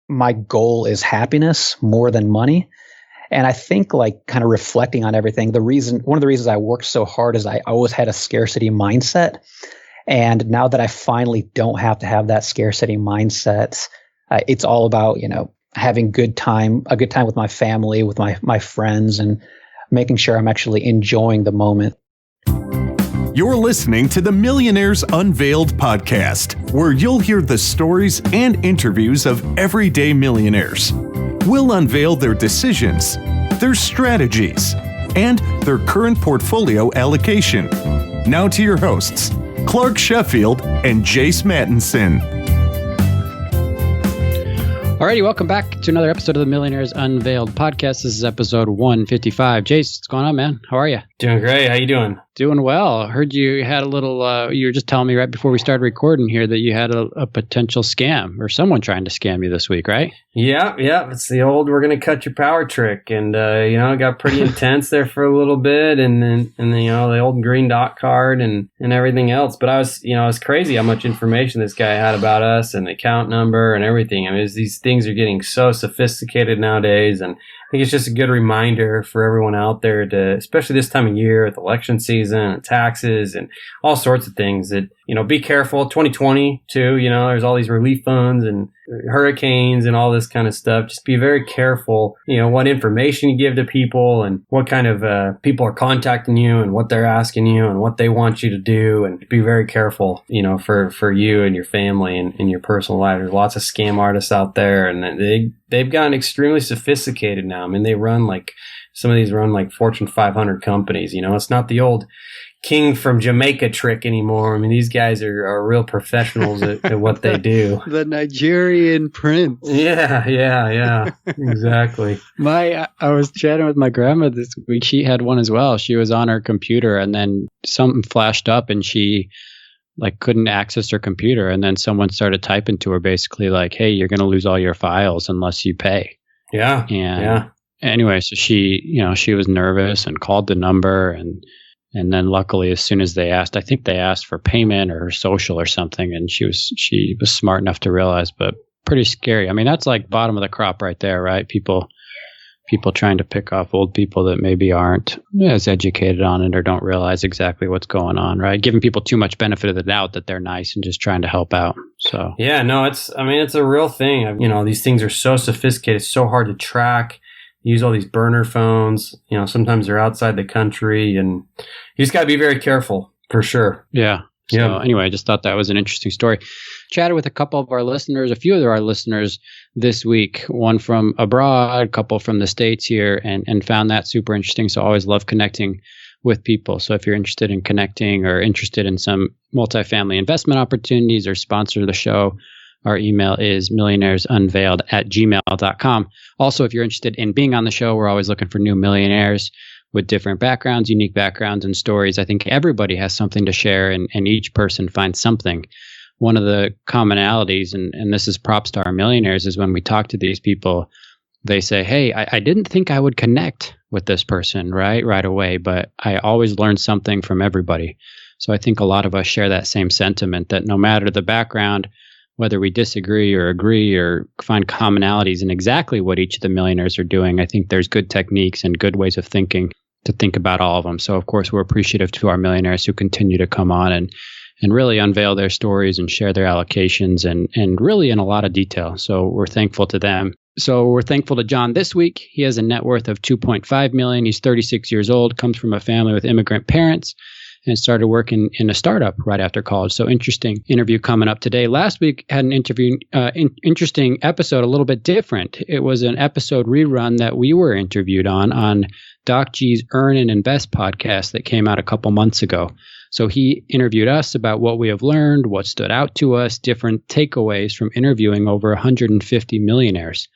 my goal is happiness more than money. And I think like kind of reflecting on everything, one of the reasons I worked so hard is I always had a scarcity mindset. And now that I finally don't have to have that scarcity mindset, it's all about, having a good time with my family, with my friends, and making sure I'm actually enjoying the moment. You're listening to the Millionaires Unveiled podcast, where you'll hear the stories and interviews of everyday millionaires. We'll unveil their decisions, their strategies, and their current portfolio allocation. Now to your hosts, Clark Sheffield and Jace Mattinson. Alrighty, welcome back to another episode of the Millionaires Unveiled podcast. This is episode 155. Jace, what's going on, man? How are you? Doing great. How you doing? Doing well. I heard you had a little, you were just telling me right before we started recording here that you had a potential scam or someone trying to scam you this week, right? Yeah. It's the old, we're going to cut your power trick. And, it got pretty intense there for a little bit. And then, the old green dot card and everything else. But it's crazy how much information this guy had about us and the account number and everything. I mean, these things are getting so sophisticated nowadays. And I think it's just a good reminder for everyone out there to, especially this time of year with election season and taxes and all sorts of things, that, be careful. 2020 too, there's all these relief funds and hurricanes and all this kind of stuff. Just be very careful, what information you give to people and what kind of people are contacting you and what they're asking you and what they want you to do. And be very careful, for you and your family and your personal life. There's lots of scam artists out there, and they've gotten extremely sophisticated now. I mean, some of these run like Fortune 500 companies. It's not the old king from Jamaica trick anymore. I mean, these guys are real professionals at what they do. The Nigerian prince. Yeah. Exactly. I was chatting with my grandma this week. She had one as well. She was on her computer and then something flashed up and she couldn't access her computer. And then someone started typing to her basically like, hey, you're going to lose all your files unless you pay. Yeah. Anyway, so she was nervous and called the number and then luckily as soon as they asked, I think they asked for payment or her social or something, and she was smart enough to realize, but pretty scary. I mean, that's like bottom of the crop right there, right? People trying to pick off old people that maybe aren't as educated on it or don't realize exactly what's going on, right? Giving people too much benefit of the doubt that they're nice and just trying to help out. So yeah, no, it's a real thing. These things are so sophisticated, it's so hard to track. Use all these burner phones. Sometimes they're outside the country, and you just got to be very careful for sure. Yeah. So anyway, I just thought that was an interesting story. Chatted with a couple of our listeners, a few of our listeners this week, one from abroad, a couple from the States here, and found that super interesting. So I always love connecting with people. So if you're interested in connecting or interested in some multifamily investment opportunities or sponsor the show, our email is millionairesunveiled@gmail.com. Also, if you're interested in being on the show, we're always looking for new millionaires with different backgrounds, unique backgrounds and stories. I think everybody has something to share and each person finds something. One of the commonalities, and this is props to our millionaires, is when we talk to these people, they say, hey, I didn't think I would connect with this person right away, but I always learn something from everybody. So I think a lot of us share that same sentiment that no matter the background, whether we disagree or agree or find commonalities in exactly what each of the millionaires are doing, I think there's good techniques and good ways of thinking to think about all of them. So, of course, we're appreciative to our millionaires who continue to come on and really unveil their stories and share their allocations and really in a lot of detail. So we're thankful to them. So we're thankful to John this week. He has a net worth of $2.5 million. He's 36 years old, comes from a family with immigrant parents, and started working in a startup right after college. So interesting interview coming up today. Last week had an interesting episode, a little bit different. It was an episode rerun that we were interviewed on Doc G's Earn and Invest podcast that came out a couple months ago. So he interviewed us about what we have learned, what stood out to us, different takeaways from interviewing over 150 millionaires.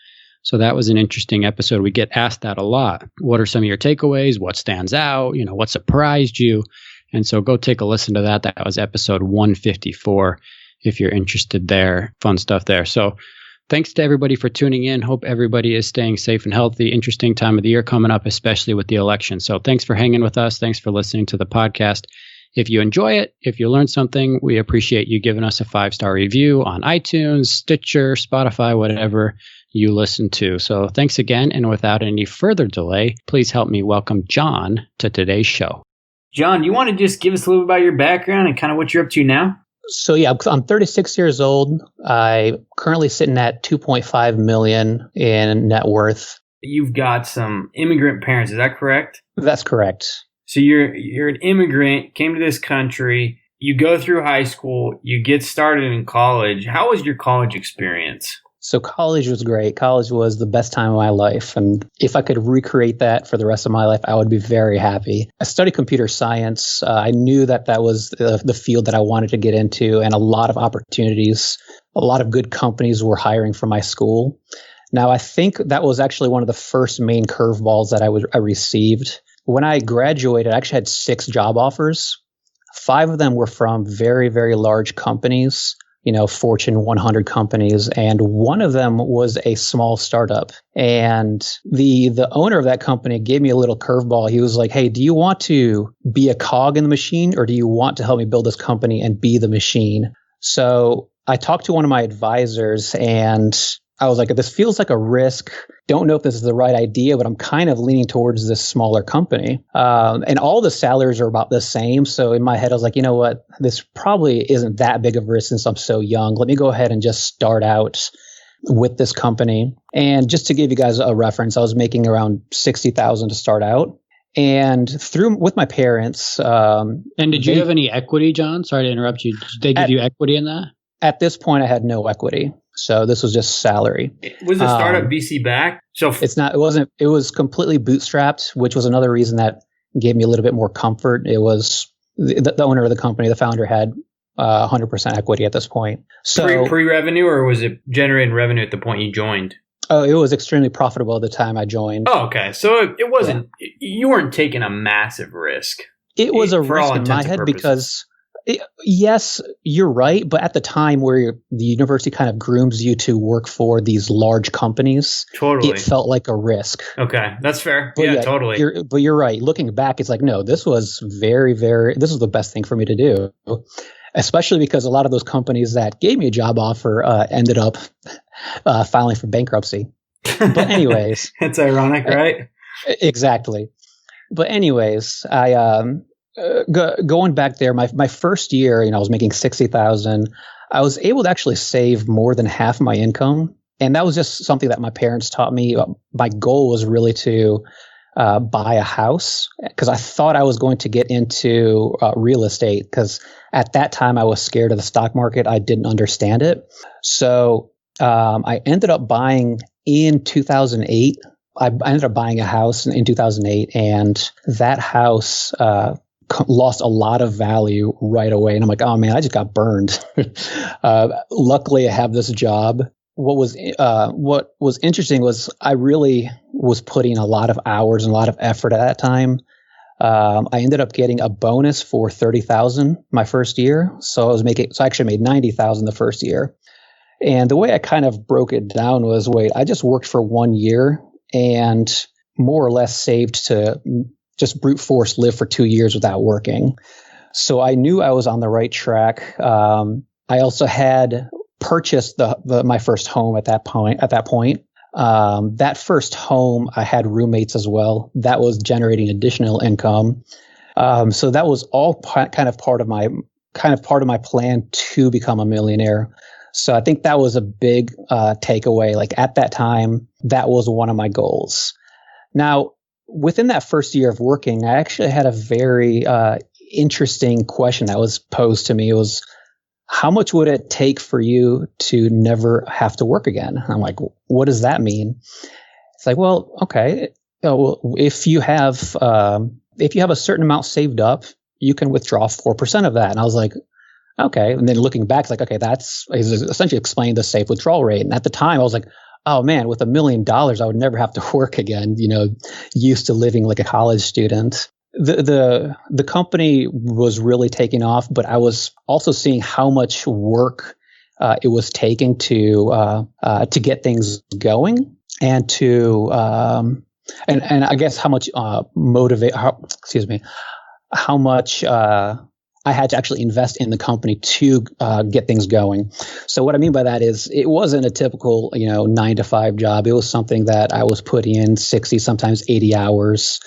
So that was an interesting episode. We get asked that a lot. What are some of your takeaways? What stands out? What surprised you? And so go take a listen to that. That was episode 154 if you're interested there. Fun stuff there. So thanks to everybody for tuning in. Hope everybody is staying safe and healthy. Interesting time of the year coming up, especially with the election. So thanks for hanging with us. Thanks for listening to the podcast. If you enjoy it, if you learn something, we appreciate you giving us a 5-star review on iTunes, Stitcher, Spotify, whatever you listen to. So thanks again. And without any further delay, please help me welcome John to today's show. John, you want to just give us a little bit about your background and kind of what you're up to now? So yeah, I'm 36 years old. I'm currently sitting at 2.5 million in net worth. You've got some immigrant parents, is that correct? That's correct. So you're an immigrant, came to this country, you go through high school, you get started in college. How was your college experience? So college was great. College was the best time of my life. And if I could recreate that for the rest of my life, I would be very happy. I studied computer science. I knew that was the field that I wanted to get into, and a lot of opportunities, a lot of good companies were hiring from my school. Now, I think that was actually one of the first main curveballs that I received. When I graduated, I actually had 6 job offers. 5 of them were from very, very large companies, Fortune 100 companies. And one of them was a small startup. And the owner of that company gave me a little curveball. He was like, hey, do you want to be a cog in the machine, or do you want to help me build this company and be the machine? So I talked to one of my advisors, and I was like, this feels like a risk. Don't know if this is the right idea, but I'm kind of leaning towards this smaller company. And all the salaries are about the same. So in my head, I was like, you know what? This probably isn't that big of a risk since I'm so young. Let me go ahead and just start out with this company. And just to give you guys a reference, I was making around $60,000 to start out. And with my parents. And did you have any equity, John? Sorry to interrupt you. Did they give you equity in that? At this point, I had no equity. So this was just salary. Was the startup VC backed? So it's not. It wasn't. It was completely bootstrapped, which was another reason that gave me a little bit more comfort. It was the owner of the company, the founder, had 100% equity at this point. So pre-revenue, or was it generating revenue at the point you joined? Oh, it was extremely profitable at the time I joined. Oh, okay. So it wasn't. Yeah. You weren't taking a massive risk. It was a risk in my head because. Yes, you're right. But at the time where the university kind of grooms you to work for these large companies, totally, it felt like a risk. Okay, that's fair. But yeah, totally. You're right. Looking back, it's like, no, this was this was the best thing for me to do, especially because a lot of those companies that gave me a job offer ended up filing for bankruptcy. But anyways. It's ironic, right? Exactly. But anyways, going back there, my first year, I was making $60,000. I was able to actually save more than half my income, and that was just something that my parents taught me. My goal was really to buy a house, because I thought I was going to get into real estate, because at that time I was scared of the stock market. I didn't understand it. So I ended up buying in 2008. I ended up buying a house in 2008, and that house lost a lot of value right away. And I'm like, oh man, I just got burned. Luckily I have this job. What was interesting was I really was putting a lot of hours and a lot of effort at that time. I ended up getting a bonus for $30,000 my first year. So I actually made $90,000 the first year. And the way I kind of broke it down was, I just worked for 1 year and more or less saved to just brute force live for 2 years without working. So I knew I was on the right track. I also had purchased my first home at that point. That first home, I had roommates as well. That was generating additional income. So that was all kind of part of my plan to become a millionaire. So I think that was a big takeaway. Like at that time, that was one of my goals. Now, within that first year of working, I actually had a very interesting question that was posed to me. It was, how much would it take for you to never have to work again? And I'm like, what does that mean? It's like, well, okay. If you have a certain amount saved up, you can withdraw 4% of that. And I was like, okay. And then looking back, it's like, okay, that's essentially explained the safe withdrawal rate. And at the time I was like, oh man, with $1 million, I would never have to work again, used to living like a college student. The company was really taking off, but I was also seeing how much work it was taking to get things going, and to and I guess how much how much I had to actually invest in the company to get things going. So what I mean by that is it wasn't a typical, 9 to 5 job. It was something that I was putting in 60, sometimes 80 hours,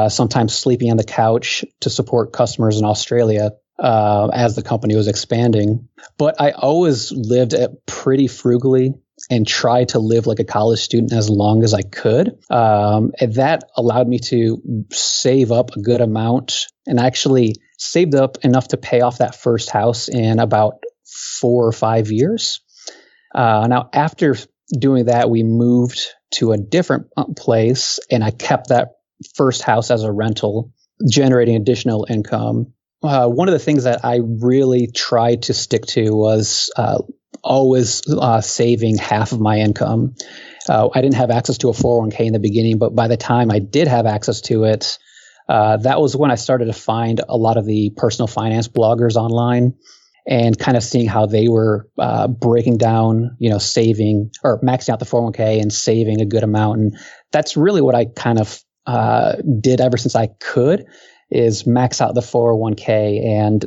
sometimes sleeping on the couch to support customers in Australia as the company was expanding. But I always lived pretty frugally and tried to live like a college student as long as I could. And that allowed me to save up a good amount and actually saved up enough to pay off that first house in about 4 or 5 years. Now, after doing that, we moved to a different place, and I kept that first house as a rental, generating additional income. One of the things that I really tried to stick to was always saving half of my income. I didn't have access to a 401k in the beginning, but by the time I did have access to it, that was when I started to find a lot of the personal finance bloggers online and kind of seeing how they were breaking down, saving or maxing out the 401k and saving a good amount. And that's really what I kind of did ever since I could, is max out the 401k and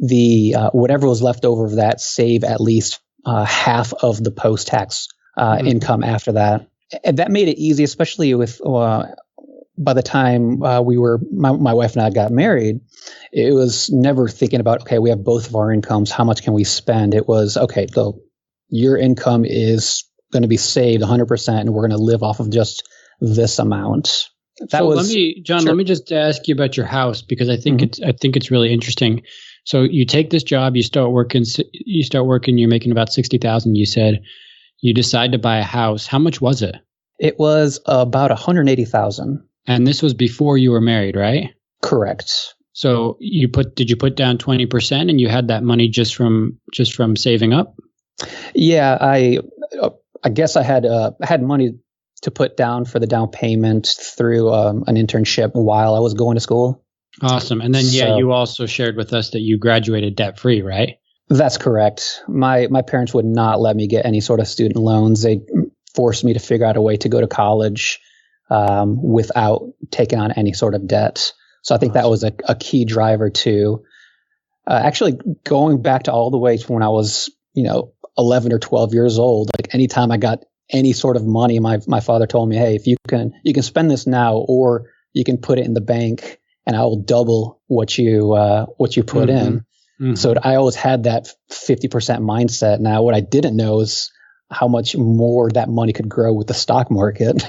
the whatever was left over of that, save at least half of the post-tax income after that. And that made it easy, especially with by the time my wife and I got married. It was never thinking about, okay, we have both of our incomes, how much can we spend? It was, okay, so your income is going to be saved 100% and we're going to live off of just this amount. Let me just ask you about your house, because I think it's really interesting. So you take this job, you start working, you're making about 60,000. You said you decide to buy a house. How much was it? It was about 180,000. And this was before you were married, right? Correct. So did you put down 20% and you had that money just from saving up? Yeah, I guess I had money to put down for the down payment through an internship while I was going to school. Awesome. And then, you also shared with us that you graduated debt-free, right? That's correct. My parents would not let me get any sort of student loans. They forced me to figure out a way to go to college without taking on any sort of debt. So I think that was a key driver to actually going back to all the way to when I was, 11 or 12 years old. Like anytime I got any sort of money, my father told me, hey, if you can spend this now, or you can put it in the bank and I will double what you put in. Mm-hmm. So I always had that 50% mindset. Now, what I didn't know is how much more that money could grow with the stock market,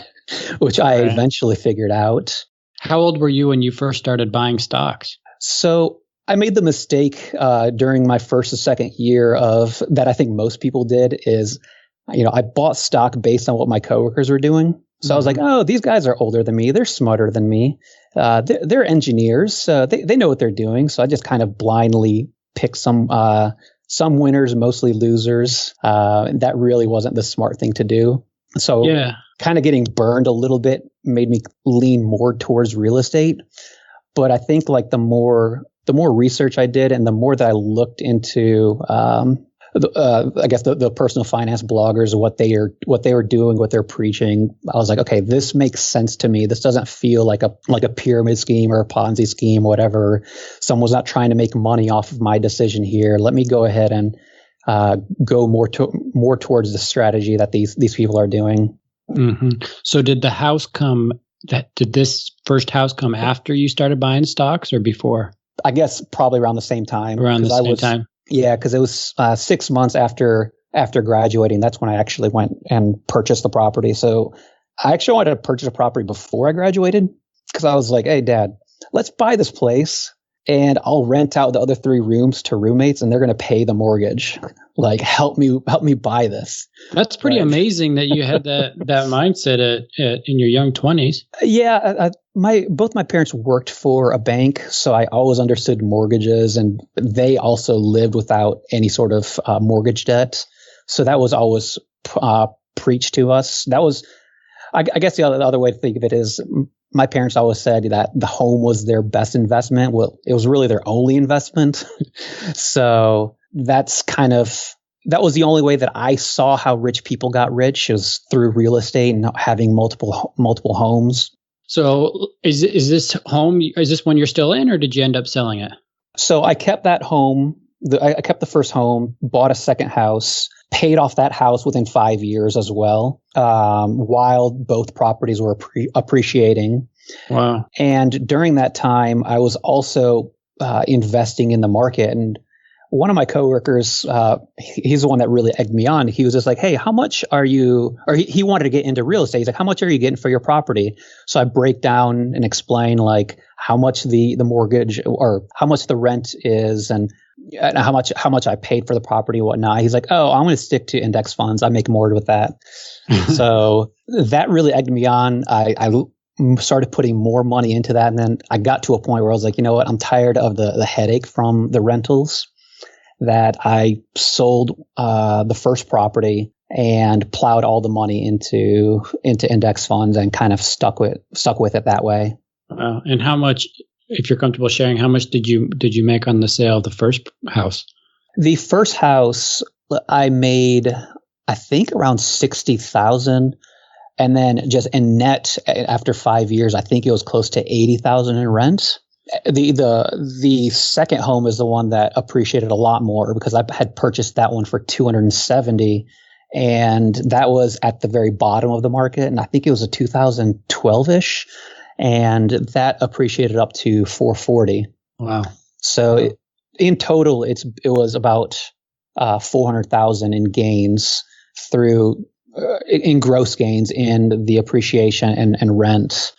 which I eventually figured out. How old were you when you first started buying stocks? So I made the mistake during my first or second year of that I think most people did is, I bought stock based on what my coworkers were doing. So I was like, oh, these guys are older than me. They're smarter than me. They're engineers. They know what they're doing. So I just kind of blindly picked some winners, mostly losers. And that really wasn't the smart thing to do. So kind of getting burned a little bit made me lean more towards real estate. But I think like the more research I did and the more that I looked into I guess the personal finance bloggers, what they were doing, what they're preaching, I was like, okay, this makes sense to me. This doesn't feel like a pyramid scheme or a Ponzi scheme, whatever. Someone's not trying to make money off of my decision here. Let me go ahead and go more towards the strategy that these people are doing. Mm-hmm. So did the house did this first house come after you started buying stocks or before? I guess probably around the same time. Around the same time. Yeah, because it was 6 months after graduating. That's when I actually went and purchased the property. So I actually wanted to purchase a property before I graduated because I was like, hey, Dad, let's buy this place and I'll rent out the other 3 rooms to roommates and they're going to pay the mortgage. Like, help me buy this. That's pretty amazing that you had that mindset in your young 20s. Yeah, both my parents worked for a bank, so I always understood mortgages, and they also lived without any sort of mortgage debt. So that was always preached to us. That was, I guess, the other way to think of it is my parents always said that the home was their best investment. Well, it was really their only investment. So that was the only way that I saw how rich people got rich, was through real estate and having multiple homes. So is this one you're still in, or did you end up selling it? So I kept that home. I kept the first home, bought a second house, paid off that house within 5 years as well, while both properties were appreciating. Wow. And during that time, I was also investing in the market. And one of my coworkers, he's the one that really egged me on. He was just like, "Hey, how much are you?" Or he wanted to get into real estate. He's like, "How much are you getting for your property?" So I break down and explain like how much the mortgage or how much the rent is, and how much I paid for the property and whatnot. He's like, "Oh, I'm going to stick to index funds. I make more with that." So that really egged me on. I started putting more money into that, and then I got to a point where I was like, you know what? I'm tired of the headache from the rentals. That I sold the first property and plowed all the money into index funds and kind of stuck with it that way. Wow. And how much, if you're comfortable sharing, how much did you make on the sale of the first house? The first house I made, I think, around $60,000, and then just in net after 5 years, I think it was close to $80,000 in rent. The second home is the one that appreciated a lot more because I had purchased that one for $270, and that was at the very bottom of the market, and I think it was a 2012-ish, and that appreciated up to $440. Wow! So in total, it was about $400,000 in gains in gross gains in the appreciation and rent.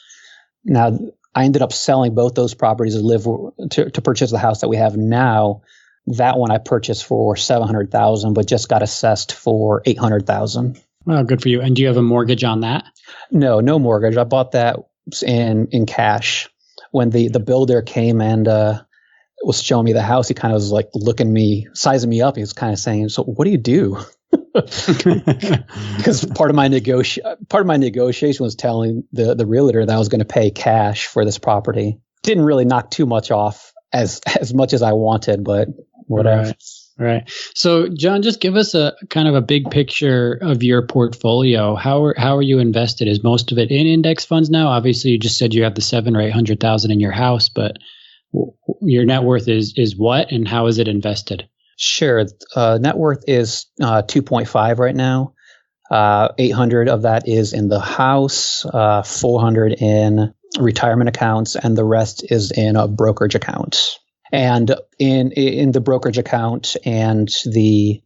Now, I ended up selling both those properties to purchase the house that we have now. That one I purchased for $700,000, but just got assessed for $800,000. Wow, good for you. And do you have a mortgage on that? No mortgage. I bought that in cash. When the builder came and was showing me the house, he kind of was like sizing me up. He was kind of saying, "So what do you do?" Because part of my negotiation was telling the realtor that I was going to pay cash for this property. Didn't really knock too much off as much as I wanted, but whatever. Right. So, John, just give us a kind of a big picture of your portfolio. How are you invested? Is most of it in index funds now? Obviously, you just said you have the $700,000 or $800,000 in your house, but your net worth is what, and how is it invested? Sure. Net worth is 2.5 right now. 800 of that is in the house, 400 in retirement accounts, and the rest is in a brokerage account. And in the brokerage account and the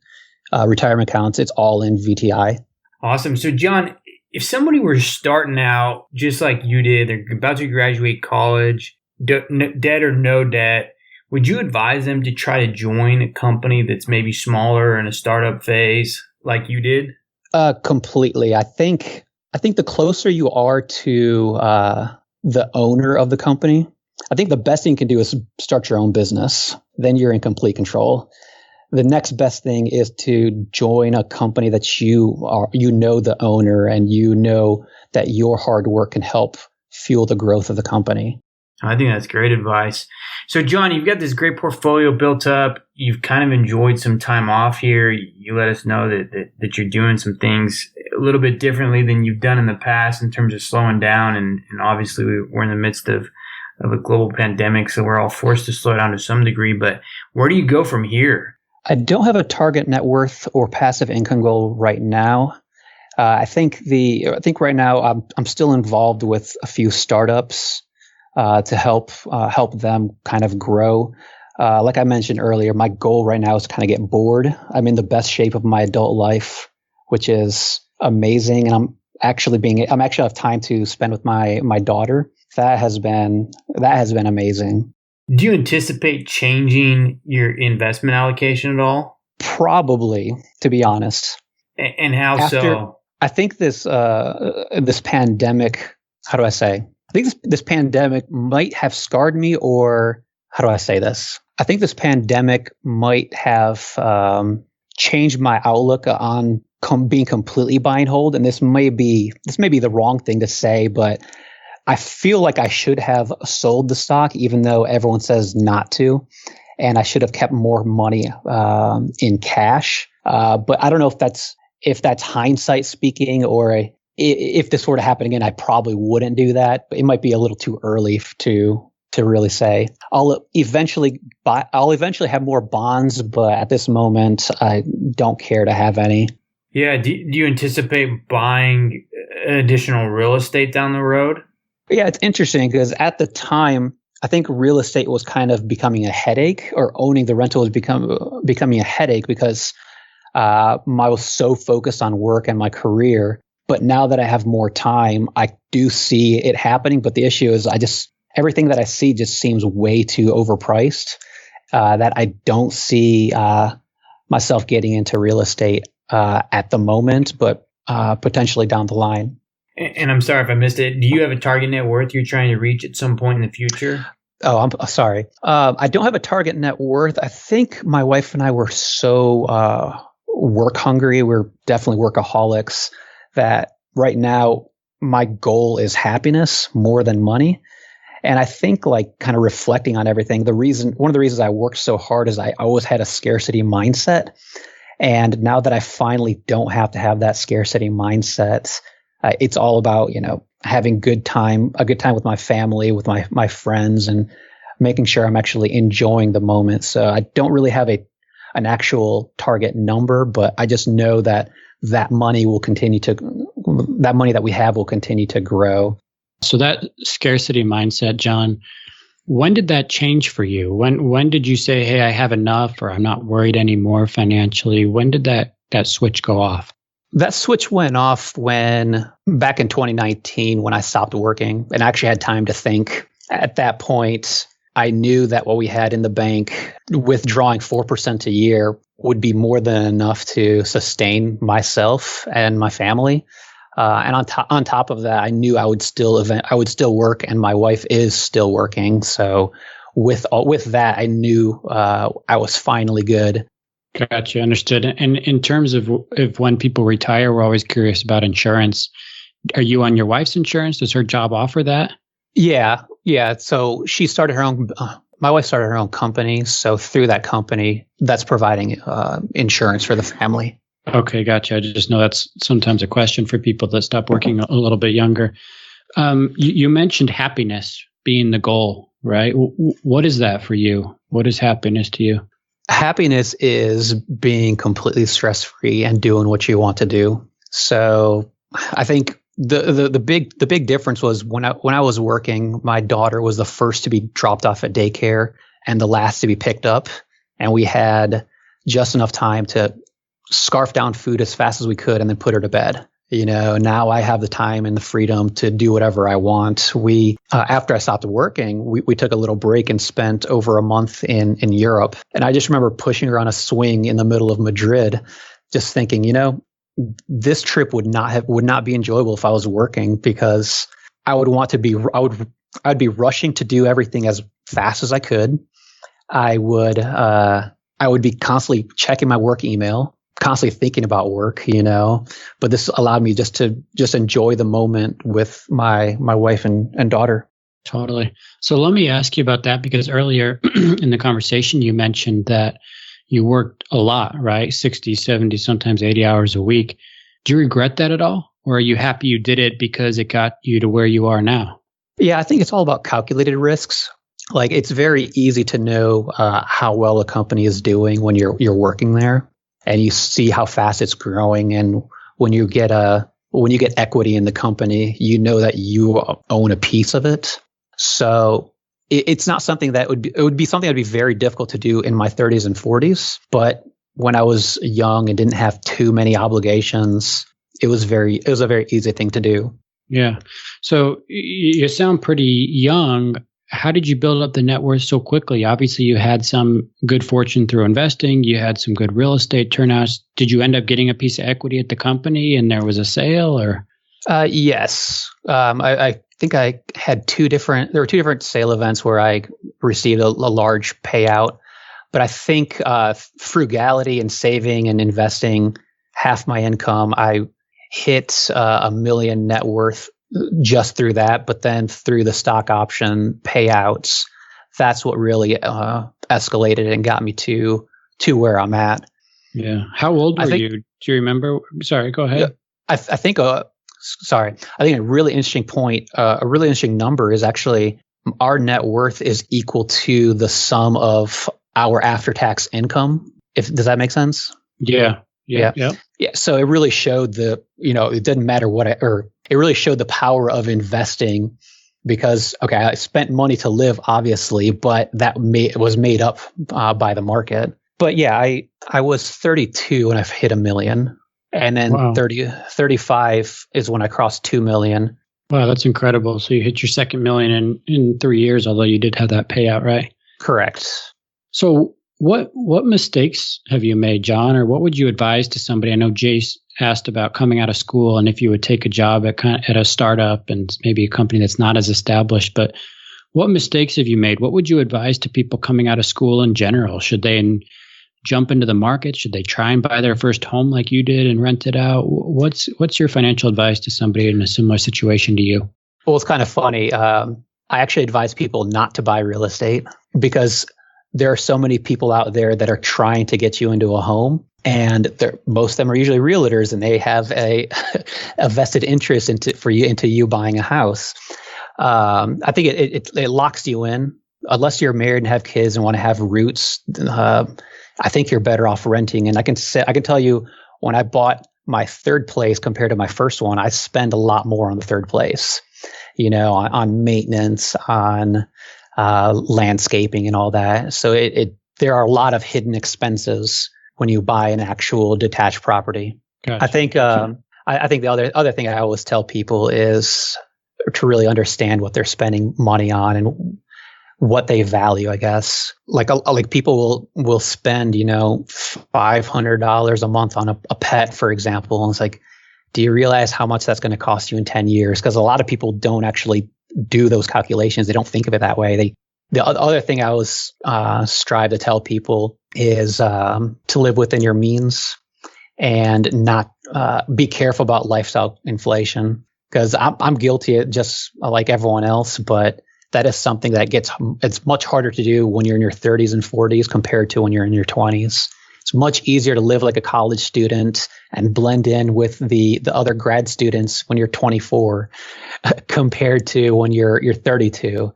retirement accounts, it's all in VTI. Awesome. So, John, if somebody were starting out just like you did, they're about to graduate college, debt or no debt, would you advise them to try to join a company that's maybe smaller in a startup phase like you did? Completely. I think the closer you are to the owner of the company, I think the best thing you can do is start your own business. Then you're in complete control. The next best thing is to join a company that you know the owner, and you know that your hard work can help fuel the growth of the company. I think that's great advice. So, John, you've got this great portfolio built up. You've kind of enjoyed some time off here. You let us know that you're doing some things a little bit differently than you've done in the past in terms of slowing down. And obviously, we're in the midst of a global pandemic, so we're all forced to slow down to some degree. But where do you go from here? I don't have a target net worth or passive income goal right now. I think right now I'm still involved with a few startups to help them kind of grow. Like I mentioned earlier, my goal right now is to kind of get bored. I'm in the best shape of my adult life, which is amazing, and I'm actually have time to spend with my daughter. That has been amazing. Do you anticipate changing your investment allocation at all? Probably, to be honest. And how so? I think this pandemic, how do I say? I think this pandemic might have scarred me, or how do I say this? I think this pandemic might have changed my outlook on being completely buy and hold. And this may be the wrong thing to say, but I feel like I should have sold the stock, even though everyone says not to, and I should have kept more money in cash. But I don't know if that's hindsight speaking, or if this were to happen again, I probably wouldn't do that. But it might be a little too early to to really say. I'll eventually have more bonds, but at this moment, I don't care to have any. Yeah. Do you anticipate buying additional real estate down the road? Yeah, it's interesting because at the time, I think real estate was kind of becoming a headache, or owning the rental was becoming a headache because I was so focused on work and my career. But now that I have more time, I do see it happening. But the issue is everything that I see just seems way too overpriced, that I don't see myself getting into real estate at the moment, but potentially down the line. And I'm sorry if I missed it. Do you have a target net worth you're trying to reach at some point in the future? Oh, I'm sorry. I don't have a target net worth. I think my wife and I were so work hungry. We're definitely workaholics that right now my goal is happiness more than money. And I think, like, kind of reflecting on everything, one of the reasons I worked so hard is I always had a scarcity mindset. And now that I finally don't have to have that scarcity mindset, it's all about, having a good time with my family, with my friends, and making sure I'm actually enjoying the moment. So I don't really have an actual target number, but I just know that money that we have will continue to grow. So that scarcity mindset, John, when did that change for you? When did you say, hey, I have enough, or I'm not worried anymore financially? When did that switch go off? That switch went off back in 2019, when I stopped working and actually had time to think. At that point, I knew that what we had in the bank, withdrawing 4% a year, would be more than enough to sustain myself and my family. And on top of that, I knew I would still work, and my wife is still working. So with that, I knew I was finally good. Gotcha. Understood. And in terms of when people retire, we're always curious about insurance. Are you on your wife's insurance? Does her job offer that? Yeah. So she started her own. My wife started her own company. So through that company, that's providing insurance for the family. Okay, gotcha. I just know that's sometimes a question for people that stop working a little bit younger. You mentioned happiness being the goal, right? What is that for you? What is happiness to you? Happiness is being completely stress-free and doing what you want to do. So I think the big difference was when I was working, my daughter was the first to be dropped off at daycare and the last to be picked up, and we had just enough time to scarf down food as fast as we could and then put her to bed. Now I have the time and the freedom to do whatever I want. After I stopped working, we took a little break and spent over a month in Europe. And I just remember pushing her on a swing in the middle of Madrid, just thinking, this trip would not be enjoyable if I was working, because I'd be rushing to do everything as fast as I could. I would be constantly checking my work email, constantly thinking about work, but this allowed me just to enjoy the moment with my wife and daughter. Totally. So let me ask you about that, because earlier in the conversation, you mentioned that you worked a lot, right? 60, 70, sometimes 80 hours a week. Do you regret that at all? Or are you happy you did it because it got you to where you are now? Yeah, I think it's all about calculated risks. Like, it's very easy to know how well a company is doing when you're working there, and you see how fast it's growing. And when you get equity in the company, you know that you own a piece of it. So it's not something that it would be something that'd be very difficult to do in my 30s and 40s. But when I was young and didn't have too many obligations, it was a very easy thing to do. Yeah. So you sound pretty young. How did you build up the net worth so quickly? Obviously, you had some good fortune through investing. You had some good real estate turnouts. Did you end up getting a piece of equity at the company and there was a sale, or? Yes. I think I had there were two different sale events where I received a large payout. But I think frugality and saving and investing half my income, I hit $1 million net worth just through that. But then through the stock option payouts, that's what really escalated and got me to where I'm at. Yeah. How old were you? Do you remember? Sorry, go ahead. Yeah, I think a really interesting point, a really interesting number is actually our net worth is equal to the sum of our after-tax income. Does that make sense? Yeah. Yeah. So it really showed it didn't matter it really showed the power of investing because, okay, I spent money to live, obviously, but that was made up by the market. But yeah, I was 32 when I hit $1 million. And then 35 is when I crossed 2 million. Wow, that's incredible. So you hit your second million in 3 years, although you did have that payout, right? Correct. So what mistakes have you made, John, or what would you advise to somebody? I know Jace asked about coming out of school and if you would take a job at a startup and maybe a company that's not as established, but what mistakes have you made? What would you advise to people coming out of school in general? Should they jump into the market? Should they try and buy their first home like you did and rent it out? What's your financial advice to somebody in a similar situation to you? Well, it's kind of funny. I actually advise people not to buy real estate because there are so many people out there that are trying to get you into a home, and most of them are usually realtors, and they have a vested interest into you buying a house. I think it locks you in unless you're married and have kids and want to have roots. I think you're better off renting. And I can tell you, when I bought my third place compared to my first one, I spend a lot more on the third place, on maintenance, on landscaping and all that. So there are a lot of hidden expenses when you buy an actual detached property. Gotcha. I think the other thing I always tell people is to really understand what they're spending money on and what they value, I guess. Like people will spend, $500 a month on a pet, for example. And it's like, do you realize how much that's going to cost you in 10 years? Because a lot of people don't actually do those calculations. They don't think of it that way. The other thing I always strive to tell people is to live within your means and not be careful about lifestyle inflation. Because I'm guilty just like everyone else, but that is something that it's much harder to do when you're in your 30s and 40s compared to when you're in your 20s. It's much easier to live like a college student and blend in with the other grad students when you're 24 compared to when you're 32.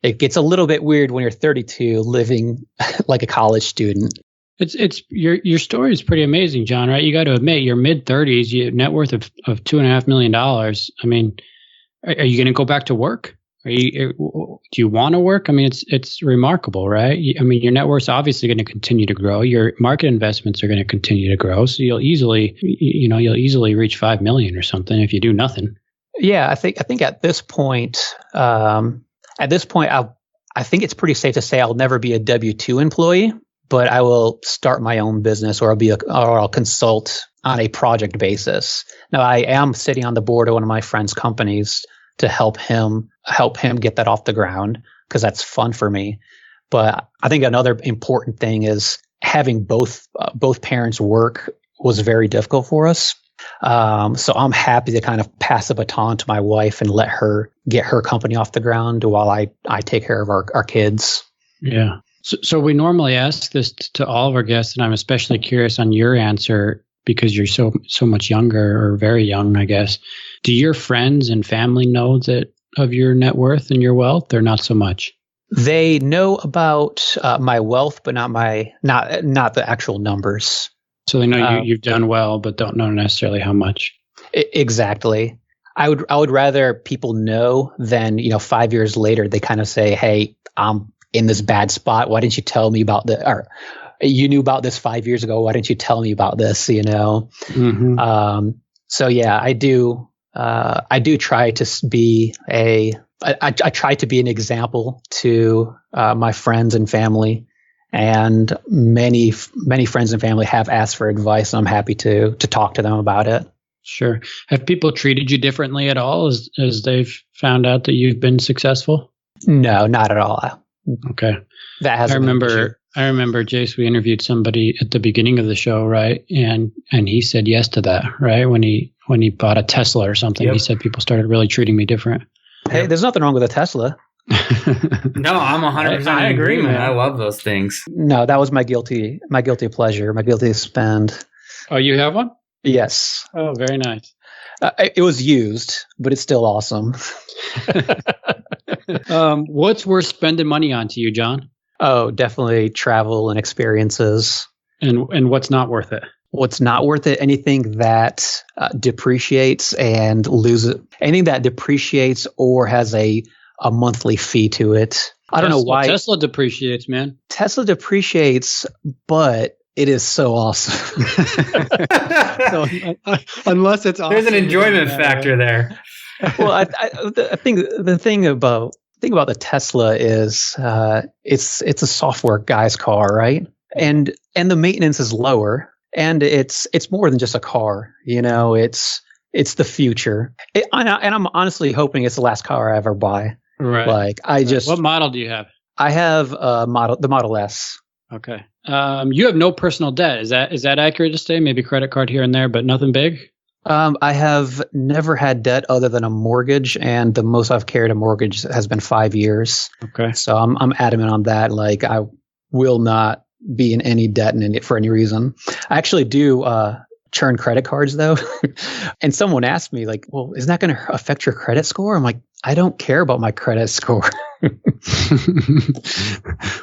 It gets a little bit weird when you're 32 living like a college student. It's your story is pretty amazing, John, right? You got to admit, your mid-30s, you have net worth of $2.5 million. I mean, are you going to go back to work? Do you want to work? I mean, it's remarkable, right? I mean, your net worth's obviously going to continue to grow. Your market investments are going to continue to grow. So you'll easily reach 5 million or something if you do nothing. Yeah, I think at this point, I think it's pretty safe to say I'll never be a W-2 employee, but I will start my own business, or I'll consult on a project basis. Now, I am sitting on the board of one of my friend's companies to help him get that off the ground, because that's fun for me. But I think another important thing is having both parents work was very difficult for us. So I'm happy to kind of pass the baton to my wife and let her get her company off the ground while I take care of our kids. Yeah. So we normally ask this to all of our guests, and I'm especially curious on your answer because you're so much younger, or very young, I guess. Do your friends and family know that of your net worth and your wealth, or not so much? They know about my wealth, but not the actual numbers. So they know you've done well, but don't know necessarily how much. Exactly. I would rather people know than 5 years later they kind of say, "Hey, I'm in this bad spot. Why didn't you tell me about the?" Or you knew about this 5 years ago. Why didn't you tell me about this? Mm-hmm. So yeah, I do try to be I try to be an example to my friends and family, and many friends and family have asked for advice, and I'm happy to talk to them about it. Sure. Have people treated you differently at all as they've found out that you've been successful? No, not at all. Okay. That hasn't. I remember, Jace, we interviewed somebody at the beginning of the show, right? And he said yes to that, right? When he bought a Tesla or something, He said people started really treating me different. Hey, there's nothing wrong with a Tesla. No, I'm 100% in agreement. I love those things. No, that was my guilty pleasure, my guilty spend. Oh, you have one? Yes. Oh, very nice. It was used, but it's still awesome. What's worth spending money on to you, John? Oh, definitely travel and experiences. And what's not worth it? What's not worth it? Anything that depreciates and loses. Anything that depreciates or has a monthly fee to it. I don't know why. Tesla depreciates, man. Tesla depreciates, but it is so awesome. So, unless it's awesome, there's an enjoyment factor there. Well, I think the thing about the Tesla is it's a software guy's car, right? And the maintenance is lower. And it's more than just a car, it's the future. And I'm honestly hoping it's the last car I ever buy. Right. What model do you have? I have the Model S. Okay. You have no personal debt. Is that accurate to say? Maybe credit card here and there, but nothing big? I have never had debt other than a mortgage, and the most I've carried a mortgage has been 5 years. Okay. So I'm adamant on that. Like, I will not be in any debt for any reason. I actually do churn credit cards though. And someone asked me like, well, is that going to affect your credit score? I'm like, I don't care about my credit score.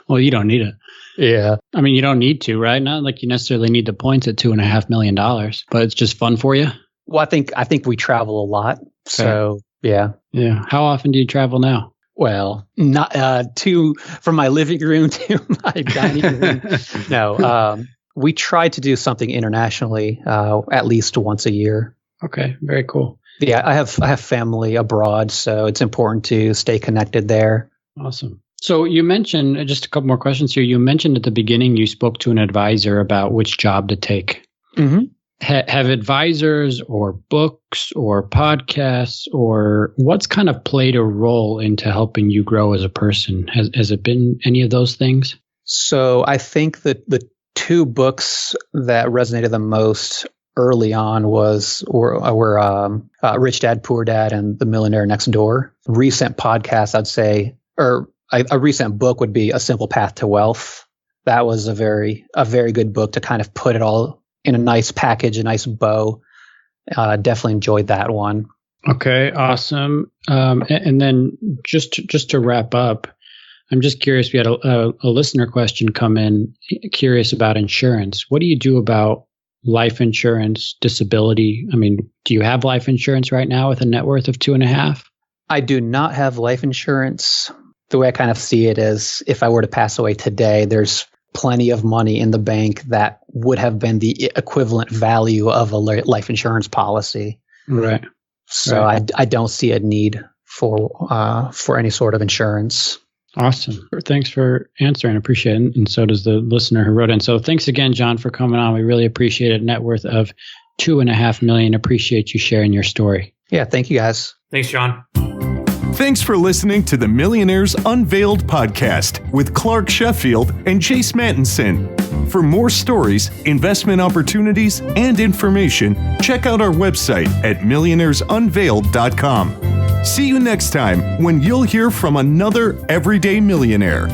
Well, you don't need it. Yeah. I mean, you don't need to, right? Not like you necessarily need the points at $2.5 million, but it's just fun for you. Well, I think we travel a lot. Okay. So yeah. Yeah. How often do you travel now? Well, not from my living room to my dining room. No, we try to do something internationally at least once a year. Okay, very cool. Yeah, I have family abroad, so it's important to stay connected there. Awesome. So you mentioned, just a couple more questions here. You mentioned at the beginning you spoke to an advisor about which job to take. Mm-hmm. Have advisors or books or podcasts or what's kind of played a role into helping you grow as a person? Has it been any of those things? So I think that the two books that resonated the most early on were Rich Dad, Poor Dad and The Millionaire Next Door. Recent podcasts, I'd say, or a recent book would be A Simple Path to Wealth. That was a very good book to kind of put it all in a nice package, a nice bow. Definitely enjoyed that one. Okay, awesome. And then just to wrap up, I'm just curious. We had a listener question come in, curious about insurance. What do you do about life insurance, disability? I mean, do you have life insurance right now with a net worth of 2.5? I do not have life insurance. The way I kind of see it is if I were to pass away today, there's plenty of money in the bank that would have been the equivalent value of a life insurance policy. Right. So right. I don't see a need for any sort of insurance. Awesome. Thanks for answering. Appreciate it. And so does the listener who wrote in. So thanks again, John, for coming on. We really appreciate it. Net worth of $2.5 million. Appreciate you sharing your story. Yeah. Thank you, guys. Thanks, John. Thanks for listening to the Millionaires Unveiled podcast with Clark Sheffield and Chase Mattinson. For more stories, investment opportunities, and information, check out our website at millionairesunveiled.com. See you next time when you'll hear from another everyday millionaire.